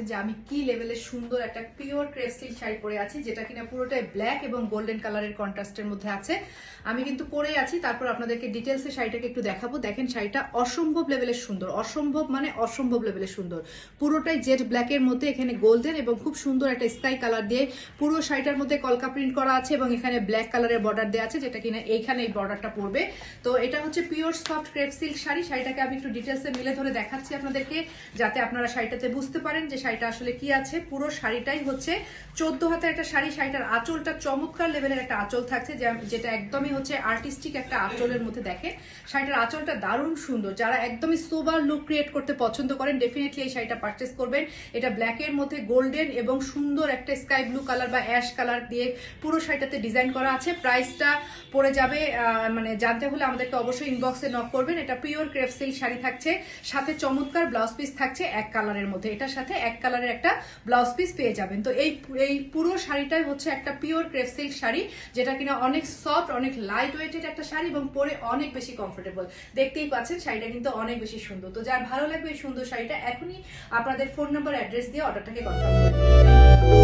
পাচ্ছেন যে আমি কি লেভেলের সুন্দর একটা পিওর ক্রেপ সিল্ক শাড়ি পরে আছি, যেটা কিনা পুরোটাই ব্ল্যাক এবং গোল্ডেন কালারের কন্ট্রাস্টের মধ্যে আছে। আমি কিন্তু পরেই আছি, তারপর আপনাদেরকে ডিটেলসে শাড়িটাকে একটু দেখাবো। দেখেন শাড়িটা অসম্ভব লেভেলের সুন্দর, অসম্ভব মানে অসম্ভব লেভেলের সুন্দর। পুরোটাই জেড ব্ল্যাকের মধ্যে এখানে গোল্ডেন এবং খুব সুন্দর একটা স্কাই কালার দিয়ে পুরো শাড়িটার মধ্যে কলকা প্রিন্ট করা আছে এবং এখানে ব্ল্যাক কালারের বর্ডার দেওয়া আছে, যেটা কিনা এইখানে এই বর্ডারটা পড়বে। তো এটা হচ্ছে pure soft crepe silk sari. শাড়িটাকে আমি একটু ডিটেলসে মিলে ধরে দেখাচ্ছি আপনাদেরকে, যাতে আপনারা শাড়িটাতে বুঝতে পারেন যে শাড়িটা আসলে কি আছে। পুরো শাড়িটাই হচ্ছে 14 হাতের একটা শাড়ি। শাড়িটার আঁচলটা চমৎকার লেভেলের একটা আঁচল থাকছে, যেটা একদমই হচ্ছে আর্টিস্টিক একটা আঁচলের মধ্যে। দেখেন শাড়িটার আঁচলটা দারুণ সুন্দর। যারা একদমই সোবার লুক ক্রিয়েট করতে পছন্দ করেন ডেফিনেটলি এই শাড়িটা পারচেস করবেন। এটা ব্ল্যাকের মধ্যে গোল্ডেন এবং সুন্দর একটা স্কাই ব্লু কালার বা অ্যাশ কালার দিয়ে পুরো শাড়িটাতে ডিজাইন করা আছে। প্রাইসটা পড়ে যাবে, মানে জানতে হলে আমাদেরকে অবশ্যই ইনবক্সে নক করবেন। এটা পিওর ক্রেপ সিল্ক শাড়ি থাকছে, সাথে চমৎকার ব্লাউজ পিস থাকছে এক কালারের মধ্যে। এটার সাথে এক কালারের একটা ব্লাউজ পিস পেয়ে যাবেন। তো এই পুরো শাড়িটাই হচ্ছে একটা পিওর ক্রেপ সিল্ক শাড়ি, যেটা কিনা অনেক সফট, অনেক লাইট ওয়েটেড একটা শাড়ি এবং পরে অনেক বেশি কমফোর্টেবল। দেখতেই পাচ্ছেন শাড়িটা কিন্তু অনেক বেশি সুন্দর। তো যার ভালো লাগবে এই সুন্দর শাড়িটা এখনই আপনাদের ফোন নাম্বার অ্যাড্রেস দিয়ে অর্ডারটাকে কনফার্ম করে দিন।